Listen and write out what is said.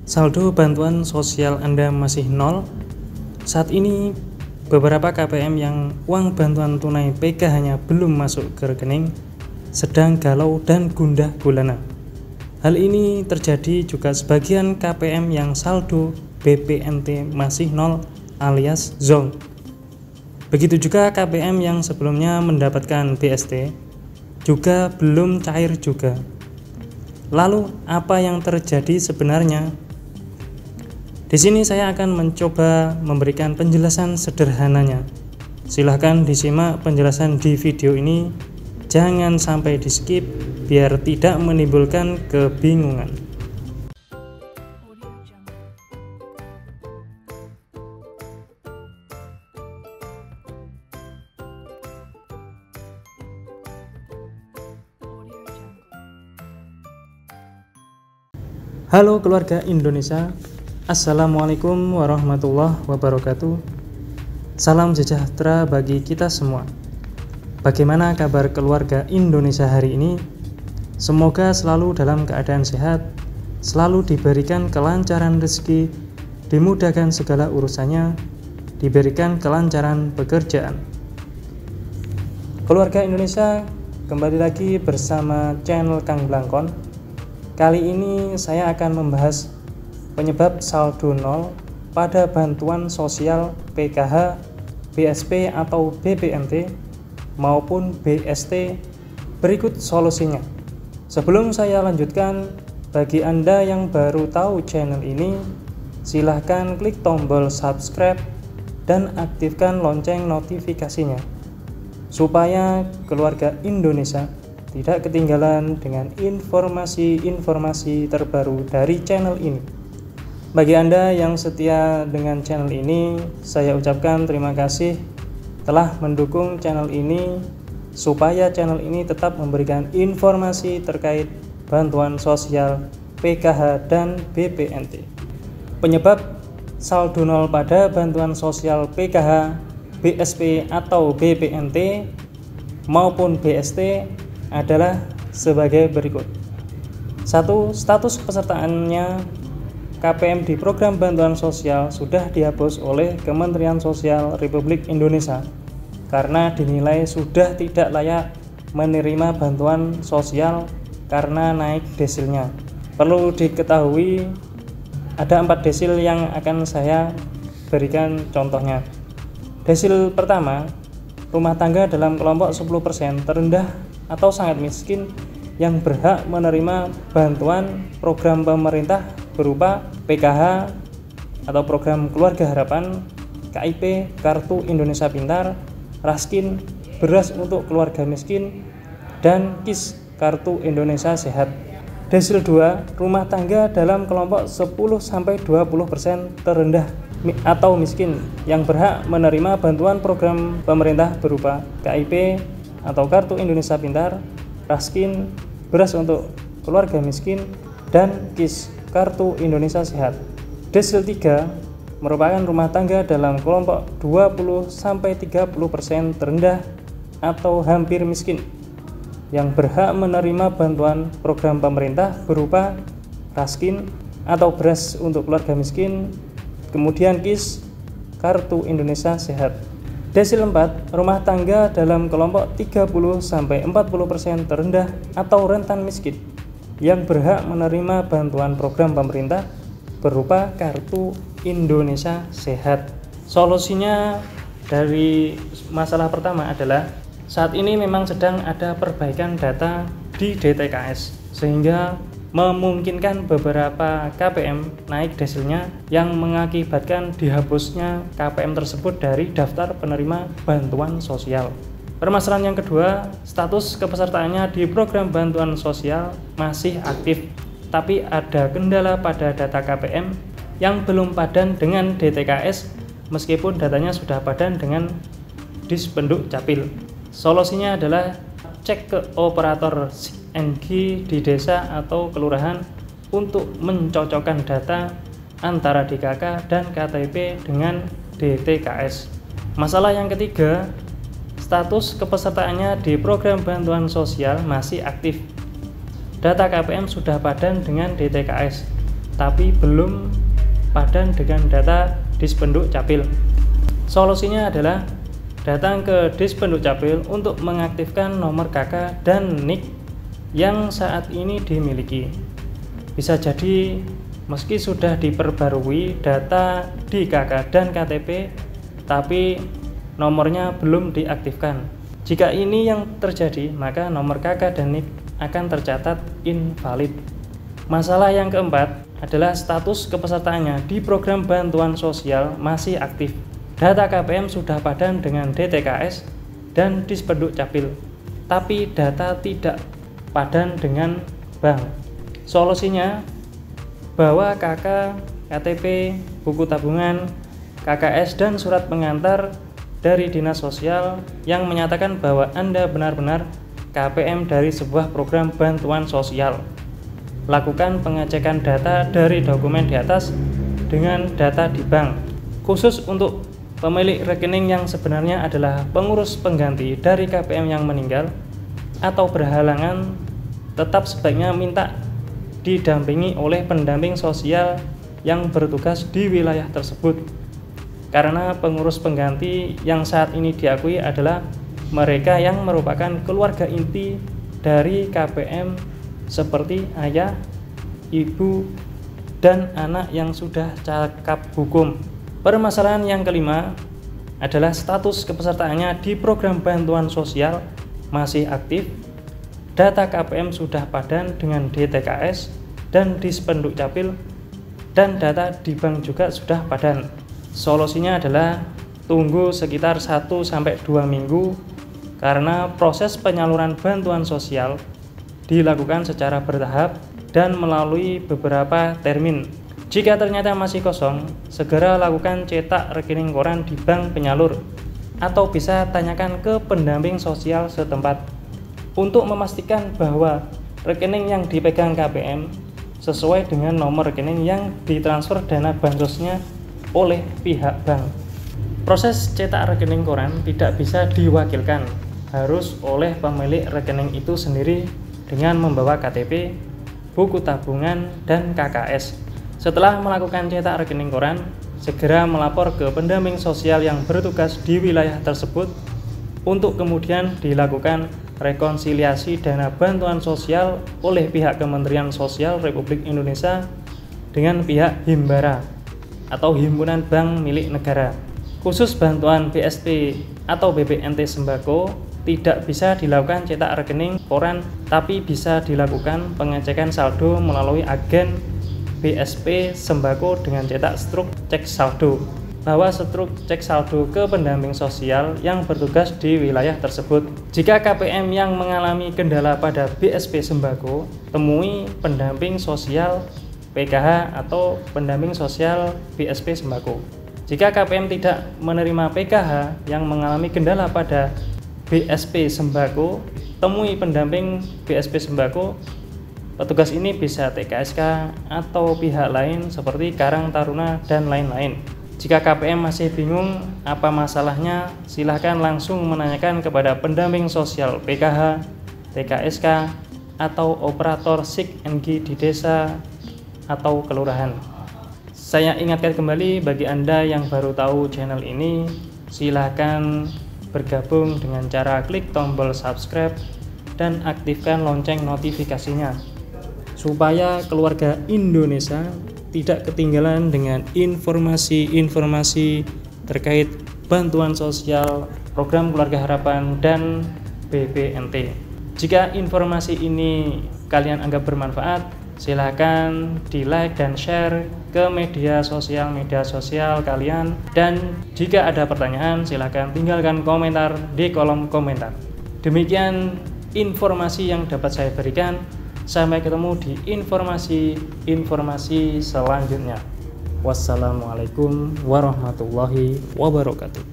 Saldo bantuan sosial Anda masih nol. Saat ini beberapa KPM yang uang bantuan tunai PKH-nya belum masuk ke rekening sedang galau dan gundah gulana. Hal ini terjadi juga sebagian KPM yang saldo BPNT masih nol alias zonk. Begitu juga KPM yang sebelumnya mendapatkan BST juga belum cair juga. Lalu apa yang terjadi sebenarnya? Di sini saya akan mencoba memberikan penjelasan sederhananya. Silahkan disimak penjelasan di video ini. Jangan sampai di skip biar tidak menimbulkan kebingungan. Halo keluarga Indonesia, Assalamualaikum warahmatullahi wabarakatuh. Salam sejahtera bagi kita semua. Bagaimana kabar keluarga Indonesia hari ini? Semoga selalu dalam keadaan sehat, selalu diberikan kelancaran rezeki, dimudahkan segala urusannya, diberikan kelancaran pekerjaan. Keluarga Indonesia, kembali lagi bersama channel Kang Blangkon. Kali ini saya akan membahas penyebab saldo nol pada bantuan sosial PKH, BSP atau BPNT maupun BST. Berikut solusinya. Sebelum saya lanjutkan, bagi Anda yang baru tahu channel ini, silahkan klik tombol subscribe dan aktifkan lonceng notifikasinya supaya keluarga Indonesia tidak ketinggalan dengan informasi-informasi terbaru dari channel ini. Bagi Anda yang setia dengan channel ini, saya ucapkan terima kasih telah mendukung channel ini supaya channel ini tetap memberikan informasi terkait bantuan sosial PKH dan BPNT. Penyebab saldo nol pada bantuan sosial PKH, BSP atau BPNT maupun BST adalah sebagai berikut. 1. Status pesertaannya KPM di program bantuan sosial sudah dihapus oleh Kementerian Sosial Republik Indonesia karena dinilai sudah tidak layak menerima bantuan sosial karena naik desilnya. Perlu diketahui ada 4 desil yang akan saya berikan contohnya. Desil pertama, rumah tangga dalam kelompok 10% terendah atau sangat miskin yang berhak menerima bantuan program pemerintah berupa PKH atau program Keluarga Harapan, KIP, Kartu Indonesia Pintar, Raskin, beras untuk keluarga miskin, dan KIS, Kartu Indonesia Sehat. Desil 2, rumah tangga dalam kelompok 10-20% terendah atau miskin yang berhak menerima bantuan program pemerintah berupa KIP atau Kartu Indonesia Pintar, Raskin, beras untuk keluarga miskin, dan KIS, Kartu Indonesia Sehat. Desil 3 merupakan rumah tangga dalam kelompok 20-30% terendah atau hampir miskin yang berhak menerima bantuan program pemerintah berupa Raskin atau beras untuk keluarga miskin, kemudian KIS, Kartu Indonesia Sehat. Desil 4, rumah tangga dalam kelompok 30-40% terendah atau rentan miskin yang berhak menerima bantuan program pemerintah berupa Kartu Indonesia Sehat. Solusinya dari masalah pertama adalah saat ini memang sedang ada perbaikan data di DTKS sehingga memungkinkan beberapa KPM naik desilnya yang mengakibatkan dihapusnya KPM tersebut dari daftar penerima bantuan sosial. Permasalahan yang kedua, status kepesertaannya di program bantuan sosial masih aktif, tapi ada kendala pada data KPM yang belum padan dengan DTKS meskipun datanya sudah padan dengan Dispenduk Capil. Solusinya adalah cek ke operator NG di desa atau kelurahan untuk mencocokkan data antara DKK dan KTP dengan DTKS. Masalah yang ketiga, status kepesertaannya di program bantuan sosial masih aktif. Data KPM sudah padan dengan DTKS, tapi belum padan dengan data Dispenduk Capil. Solusinya adalah datang ke Dispenduk Capil untuk mengaktifkan nomor KK dan NIK yang saat ini dimiliki. Bisa jadi meski sudah diperbarui data di KK dan KTP, tapi nomornya belum diaktifkan. Jika ini yang terjadi, maka nomor KK dan NIK akan tercatat invalid. Masalah yang keempat adalah status kepesertaannya di program bantuan sosial masih aktif. Data KPM sudah padan dengan DTKS dan Dispenduk Capil, tapi data tidak padan dengan bank. Solusinya, bawa KK, KTP, buku tabungan, KKS, dan surat pengantar dari Dinas Sosial yang menyatakan bahwa Anda benar-benar KPM dari sebuah program bantuan sosial. Lakukan pengecekan data dari dokumen di atas dengan data di bank. Khusus untuk pemilik rekening yang sebenarnya adalah pengurus pengganti dari KPM yang meninggal atau berhalangan, tetap sebaiknya minta didampingi oleh pendamping sosial yang bertugas di wilayah tersebut, karena pengurus pengganti yang saat ini diakui adalah mereka yang merupakan keluarga inti dari KPM seperti ayah, ibu, dan anak yang sudah cakap hukum. Permasalahan yang kelima adalah status kepesertaannya di program bantuan sosial masih aktif. Data KPM sudah padan dengan DTKS dan Dispenduk Capil, dan data di bank juga sudah padan. Solusinya adalah tunggu sekitar 1-2 minggu, karena proses penyaluran bantuan sosial dilakukan secara bertahap dan melalui beberapa termin. Jika ternyata masih kosong, segera lakukan cetak rekening koran di bank penyalur, atau bisa tanyakan ke pendamping sosial setempat untuk memastikan bahwa rekening yang dipegang KPM sesuai dengan nomor rekening yang ditransfer dana bansosnya oleh pihak bank. Proses cetak rekening koran tidak bisa diwakilkan, harus oleh pemilik rekening itu sendiri dengan membawa KTP, buku tabungan, dan KKS. Setelah melakukan cetak rekening koran, segera melapor ke pendamping sosial yang bertugas di wilayah tersebut untuk kemudian dilakukan rekonsiliasi dana bantuan sosial oleh pihak Kementerian Sosial Republik Indonesia dengan pihak Himbara atau Himpunan Bank Milik Negara. Khusus bantuan BSP atau BPNT Sembako tidak bisa dilakukan cetak rekening koran, tapi bisa dilakukan pengecekan saldo melalui agen BSP Sembako dengan cetak struk cek saldo. Bawa struk cek saldo ke pendamping sosial yang bertugas di wilayah tersebut. Jika KPM yang mengalami kendala pada BSP Sembako, temui pendamping sosial PKH atau pendamping sosial BSP Sembako. Jika KPM tidak menerima PKH yang mengalami kendala pada BSP Sembako, temui pendamping BSP Sembako. Petugas ini bisa TKSK atau pihak lain seperti Karang Taruna dan lain-lain. Jika KPM masih bingung apa masalahnya, silahkan langsung menanyakan kepada pendamping sosial PKH, TKSK, atau operator SIG-NG di desa atau kelurahan. Saya ingatkan kembali bagi Anda yang baru tahu channel ini, silahkan bergabung dengan cara klik tombol subscribe dan aktifkan lonceng notifikasinya, supaya keluarga Indonesia tidak ketinggalan dengan informasi-informasi terkait bantuan sosial, program Keluarga Harapan, dan BPNT. Jika informasi ini kalian anggap bermanfaat, silahkan di like dan share ke media sosial kalian, dan jika ada pertanyaan silahkan tinggalkan komentar di kolom komentar. Demikian informasi yang dapat saya berikan. Sampai ketemu di informasi selanjutnya. Wassalamualaikum warahmatullahi wabarakatuh.